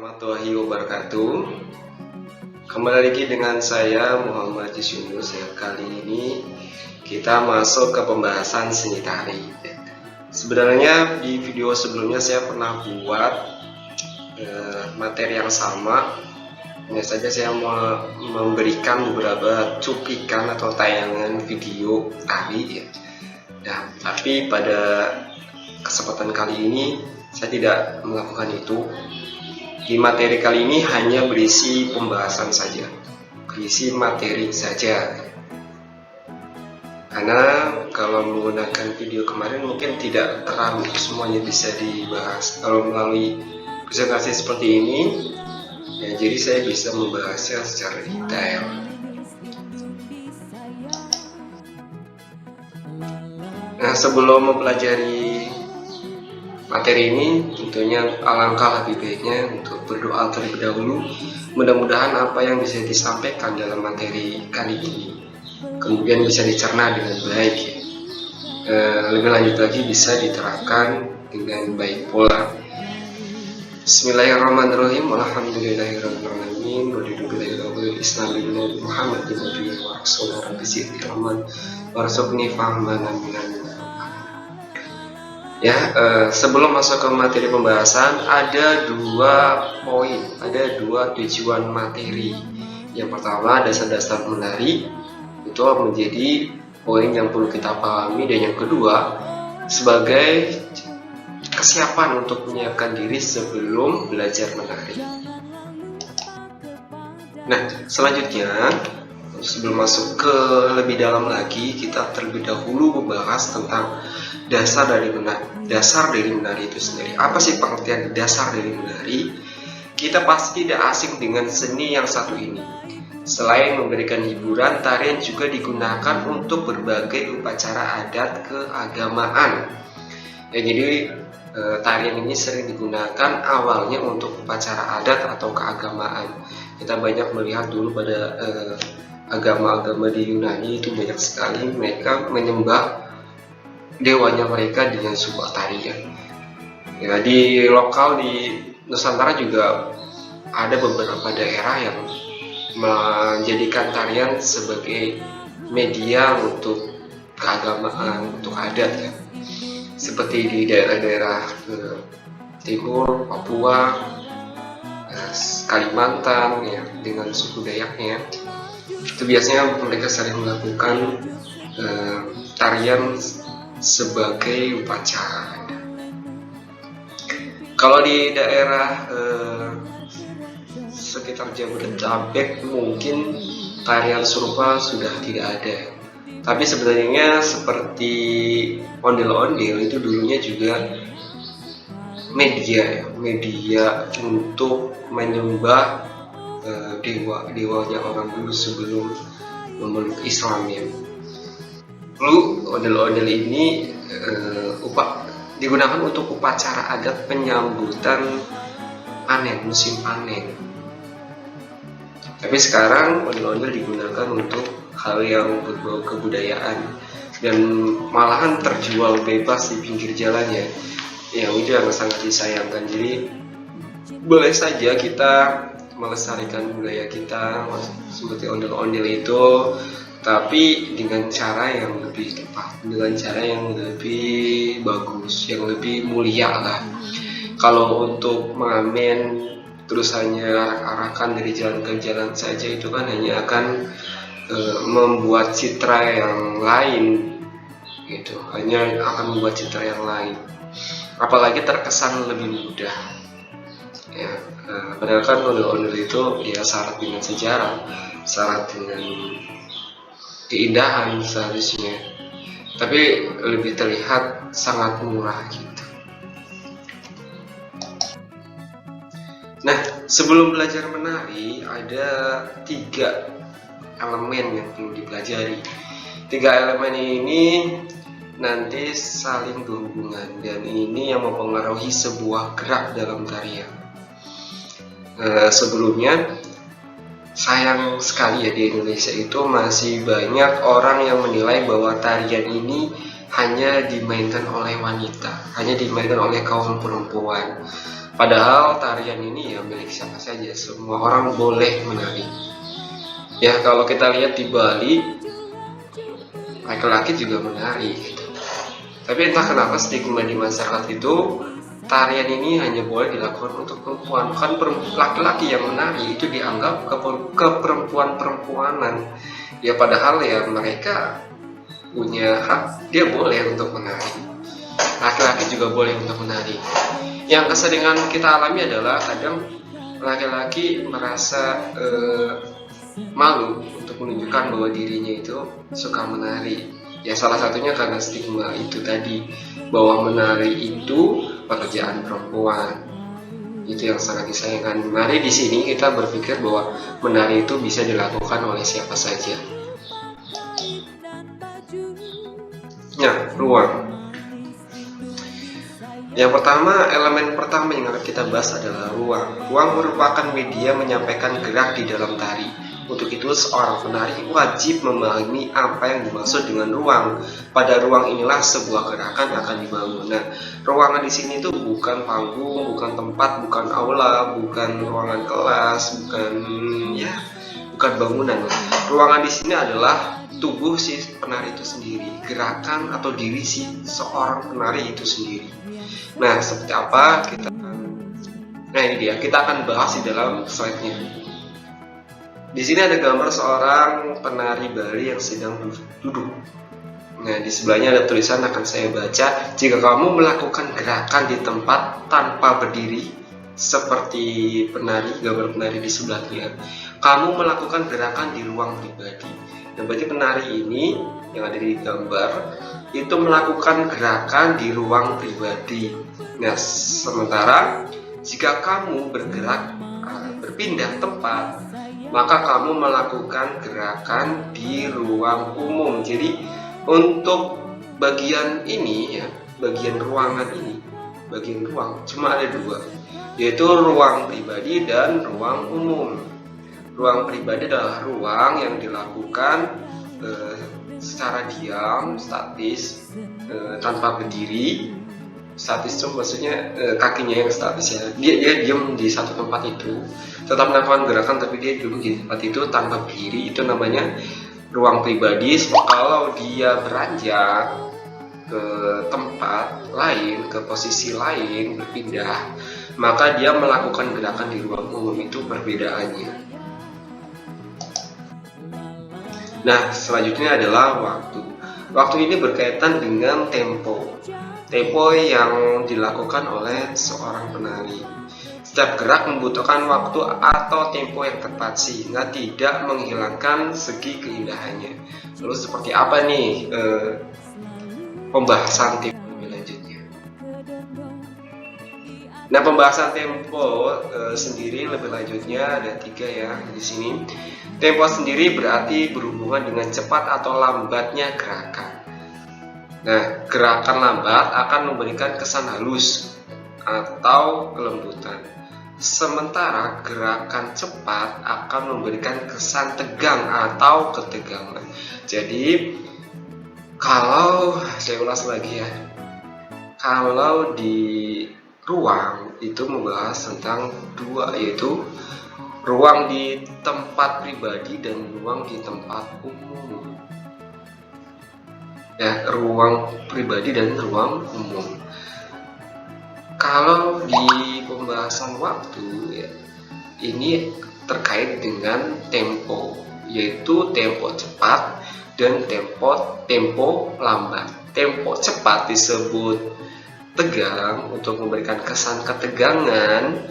warahmatullahi wabarakatuh. Kembali lagi dengan saya Muhammad Yunus. Kali ini kita masuk ke pembahasan seni tari. Sebenarnya di video sebelumnya saya pernah buat materi yang sama. Hanya saja saya mau memberikan beberapa cuplikan atau tayangan video tari. Nah, tapi pada kesempatan kali ini saya tidak melakukan itu. Di materi kali ini hanya berisi pembahasan saja, berisi materi saja. Karena kalau menggunakan video kemarin mungkin tidak terlalu semuanya bisa dibahas. Kalau melalui presentasi seperti ini, ya jadi saya bisa membahasnya secara detail. Nah, sebelum mempelajari materi ini, tentunya alangkah lebih baiknya untuk berdoa terlebih dahulu. Mudah-mudahan apa yang bisa disampaikan dalam materi kali ini kemudian bisa dicerna dengan baik. Lebih lanjut lagi bisa diterapkan dengan baik pula. Bismillahirrahmanirrahim. Alhamdulillahirrahmanirrahim. Wabillahi Islam billahi Muhammadin nabiyyi wa rasulih rabbi zidni ilman warzuqni fahman amin. Ya, sebelum masuk ke materi pembahasan, ada dua poin, ada dua tujuan materi. Yang pertama, dasar-dasar menari, itu menjadi poin yang perlu kita pahami. Dan yang kedua, sebagai kesiapan untuk menyiapkan diri sebelum belajar menari. Nah, selanjutnya, sebelum masuk ke lebih dalam lagi, kita terlebih dahulu membahas tentang dasar dari menari itu sendiri. Apa sih pengertian dasar dari menari? Kita pasti tidak asing dengan seni yang satu ini. Selain memberikan hiburan, tarian juga digunakan untuk berbagai upacara adat keagamaan. Ya, jadi tarian ini sering digunakan awalnya untuk upacara adat atau keagamaan. Kita banyak melihat dulu pada agama-agama di Yunani itu banyak sekali mereka menyembah dewanya mereka dengan sebuah tarian. Ya, di lokal di Nusantara juga ada beberapa daerah yang menjadikan tarian sebagai media untuk keagamaan, untuk adat ya. Seperti di daerah-daerah timur, Papua, Kalimantan ya, dengan suku Dayaknya. Itu biasanya mereka sering melakukan tarian sebagai upacara. Kalau di daerah sekitar Jabodetabek mungkin tarian serupa sudah tidak ada. Tapi sebenarnya seperti ondel-ondel itu dulunya juga media untuk menyembah dewanya orang dulu sebelum memeluk Islam ya. Lalu ondel-ondel ini digunakan untuk upacara adat penyambutan panen, musim panen. Tapi sekarang ondel-ondel digunakan untuk hal yang berbau kebudayaan dan malahan terjual bebas di pinggir jalan ya. Yang itu yang sangat disayangkan. Jadi boleh saja kita melestarikan budaya kita seperti ondel-ondel itu, tapi dengan cara yang lebih tepat, dengan cara yang lebih bagus, yang lebih mulia lah. Kalau untuk mengamen terus hanya arak-arakan dari jalan ke jalan saja, itu kan hanya akan membuat citra yang lain gitu, hanya akan membuat citra yang lain, apalagi terkesan lebih mudah ya. Padahal kan ondel-ondel itu ya syarat dengan sejarah, syarat dengan keindahan seharusnya, tapi lebih terlihat sangat murah gitu. Nah, sebelum belajar menari ada 3 elemen yang perlu dipelajari. 3 elemen ini nanti saling berhubungan dan ini yang mempengaruhi sebuah gerak dalam tarian. Sebelumnya sayang sekali ya, di Indonesia itu masih banyak orang yang menilai bahwa tarian ini hanya dimainkan oleh wanita, hanya dimainkan oleh kaum perempuan. Padahal tarian ini ya milik siapa saja, semua orang boleh menari. Ya kalau kita lihat di Bali, laki-laki juga menari gitu. Tapi entah kenapa stigma di masyarakat itu, tarian ini hanya boleh dilakukan untuk perempuan. Kan laki-laki yang menari itu dianggap keperempuan-perempuanan. Ya padahal ya mereka punya hak, dia boleh untuk menari. Laki-laki juga boleh untuk menari. Yang keseringan kita alami adalah kadang laki-laki merasa malu untuk menunjukkan bahwa dirinya itu suka menari. Ya salah satunya karena stigma itu tadi, bahwa menari itu pekerjaan perempuan. Itu yang sangat disayangkan. Menari di sini kita berpikir bahwa menari itu bisa dilakukan oleh siapa saja. Nah, ruang. Yang pertama, elemen pertama yang akan kita bahas adalah ruang. Ruang merupakan media menyampaikan gerak di dalam tari. Untuk itu, seorang penari wajib memahami apa yang dimaksud dengan ruang. Pada ruang inilah sebuah gerakan akan dibangun. Nah, ruangan di sini tuh bukan panggung, bukan tempat, bukan aula, bukan ruangan kelas, bukan bangunan. Ruangan di sini adalah tubuh si penari itu sendiri, gerakan atau diri si seorang penari itu sendiri. Nah, seperti apa ini dia, kita akan bahas di dalam slide-nya. Di sini ada gambar seorang penari Bali yang sedang duduk. Nah, di sebelahnya ada tulisan, akan saya baca. Jika kamu melakukan gerakan di tempat tanpa berdiri, seperti gambar penari di sebelahnya, kamu melakukan gerakan di ruang pribadi. Nah, berarti penari ini yang ada di gambar itu melakukan gerakan di ruang pribadi. Nah, sementara jika kamu berpindah tempat, maka kamu melakukan gerakan di ruang umum. Jadi untuk bagian ini ya, bagian ruangan ini, bagian ruang cuma ada dua, yaitu ruang pribadi dan ruang umum. Ruang pribadi adalah ruang yang dilakukan secara diam, statis, tanpa berdiri. Statis itu maksudnya kakinya yang statis ya. Dia diam di satu tempat itu, tetap melakukan gerakan tapi dia duduk di tempat itu tanpa berdiri. Itu namanya ruang pribadi. Kalau dia beranjak ke tempat lain, ke posisi lain, berpindah, maka dia melakukan gerakan di ruang umum. Itu perbedaannya. Nah, selanjutnya adalah waktu. Waktu ini berkaitan dengan tempo. Tempo yang dilakukan oleh seorang penari. Setiap gerak membutuhkan waktu atau tempo yang tepat sehingga tidak menghilangkan segi keindahannya. Lalu seperti apa nih pembahasan tempo lebih lanjutnya? Nah, pembahasan tempo sendiri lebih lanjutnya ada 3 ya di sini. Tempo sendiri berarti berhubungan dengan cepat atau lambatnya gerakan. Nah, gerakan lambat akan memberikan kesan halus atau kelembutan. Sementara gerakan cepat akan memberikan kesan tegang atau ketegangan. Jadi, kalau saya ulas lagi ya, kalau di ruang itu membahas tentang 2, yaitu ruang di tempat pribadi dan ruang di tempat umum. Ya, ruang pribadi dan ruang umum. Kalau di pembahasan waktu ya, ini terkait dengan tempo, yaitu tempo cepat dan tempo lambat. Tempo cepat disebut tegang untuk memberikan kesan ketegangan.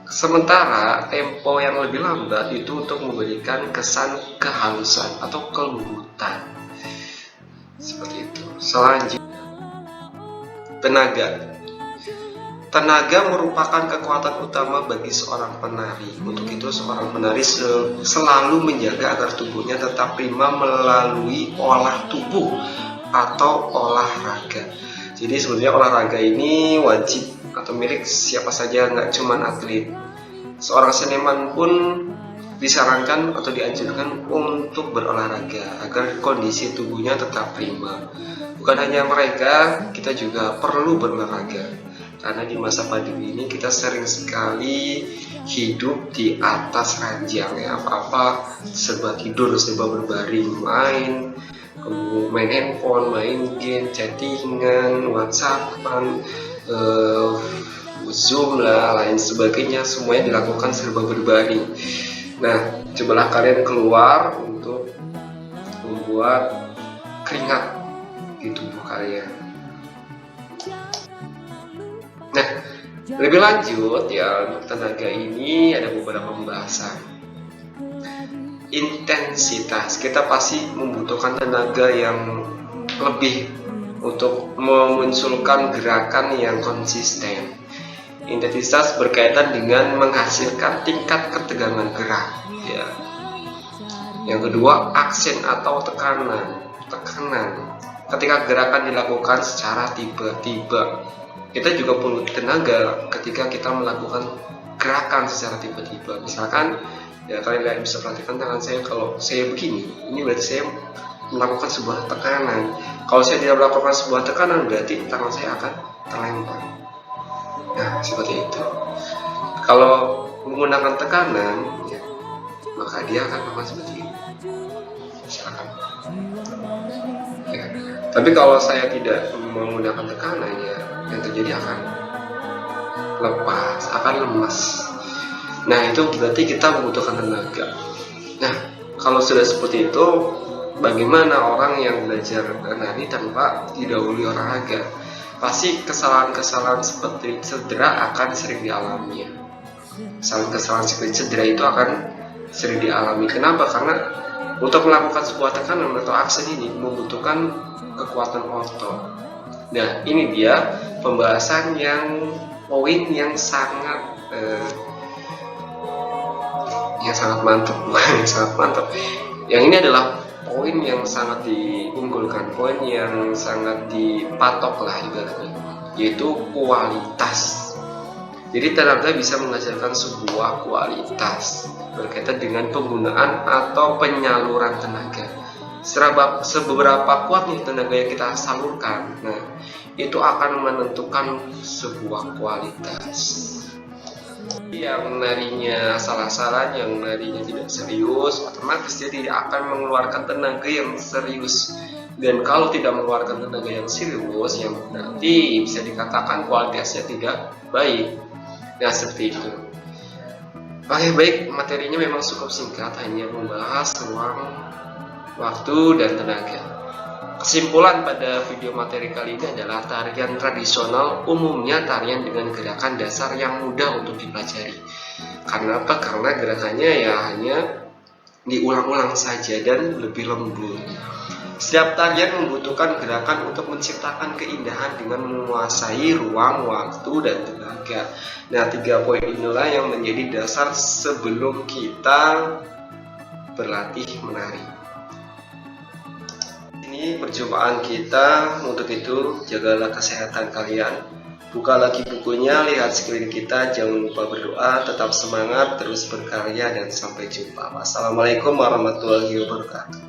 Sementara tempo yang lebih lambat itu untuk memberikan kesan kehalusan atau kelembutan. Seperti itu. Selanjutnya, tenaga. Tenaga merupakan kekuatan utama bagi seorang penari. Untuk itu seorang penari selalu menjaga agar tubuhnya tetap prima melalui olah tubuh atau olahraga. Jadi sebenarnya olahraga ini wajib atau milik siapa saja, nggak cuma atlet. Seorang seniman pun disarankan atau dianjurkan untuk berolahraga agar kondisi tubuhnya tetap prima. Bukan bukan hanya mereka, kita juga perlu berolahraga. Karena di masa pandemi ini kita sering sekali hidup di atas ranjang ya, apa-apa serba tidur, serba berbaring, main handphone, main game, chattingan, whatsappan, Zoom lah, lain sebagainya, semuanya dilakukan serba berbaring. Nah, cobalah kalian keluar untuk membuat keringat di tubuh kalian. Nah, lebih lanjut ya, untuk tenaga ini ada beberapa pembahasan. Intensitas, kita pasti membutuhkan tenaga yang lebih untuk memunculkan gerakan yang konsisten. Intensitas berkaitan dengan menghasilkan tingkat ketegangan gerak ya. Yang kedua, aksen atau tekanan. Ketika gerakan dilakukan secara tiba-tiba, kita juga perlu tenaga ketika kita melakukan gerakan secara tiba-tiba. Misalkan ya, kalian bisa perhatikan tangan saya, kalau saya begini, ini berarti saya melakukan sebuah tekanan. Kalau saya tidak melakukan sebuah tekanan, berarti tangan saya akan terlempar. Nah, seperti itu. Kalau menggunakan tekanan ya, maka dia akan melakukan seperti ini. Misalkan ya. Tapi kalau saya tidak menggunakan tekanan ya, yang terjadi akan lepas, akan lemas. Nah, itu berarti kita membutuhkan tenaga. Nah, kalau sudah seperti itu, bagaimana orang yang belajar menari tanpa didahului olahraga? Pasti kesalahan-kesalahan seperti cedera akan sering dialaminya. Kesalahan-kesalahan seperti cedera itu akan sering dialami. Kenapa? Karena untuk melakukan sebuah tekanan atau aksen ini membutuhkan kekuatan otot. Nah, ini dia pembahasan poin yang sangat mantap. Yang ini adalah poin yang sangat diunggulkan, poin yang sangat dipatok lah ibaratnya, yaitu kualitas. Jadi tenaga bisa menghasilkan sebuah kualitas berkaitan dengan penggunaan atau penyaluran tenaga. Seberapa kuat nih tenaga yang kita salurkan, nah itu akan menentukan sebuah kualitas. Yang narinya salah-salah, yang narinya tidak serius, otomatis dia tidak akan mengeluarkan tenaga yang serius. Dan kalau tidak mengeluarkan tenaga yang serius, yang nanti bisa dikatakan kualitasnya tidak baik. Nah, seperti itu. Oke, baik, materinya memang cukup singkat, hanya membahas ruang, waktu, dan tenaga. Kesimpulan pada video materi kali ini adalah tarian tradisional umumnya tarian dengan gerakan dasar yang mudah untuk dipelajari. Karena apa? Karena gerakannya ya hanya diulang-ulang saja dan lebih lembut. Setiap tarian membutuhkan gerakan untuk menciptakan keindahan dengan menguasai ruang, waktu, dan tenaga. Nah, 3 poin inilah yang menjadi dasar sebelum kita berlatih menari. Ini perjumpaan kita, untuk itu jagalah kesehatan kalian, buka lagi bukunya, lihat sekeliling kita, jangan lupa berdoa, tetap semangat, terus berkarya, dan sampai jumpa. Wassalamualaikum warahmatullahi wabarakatuh.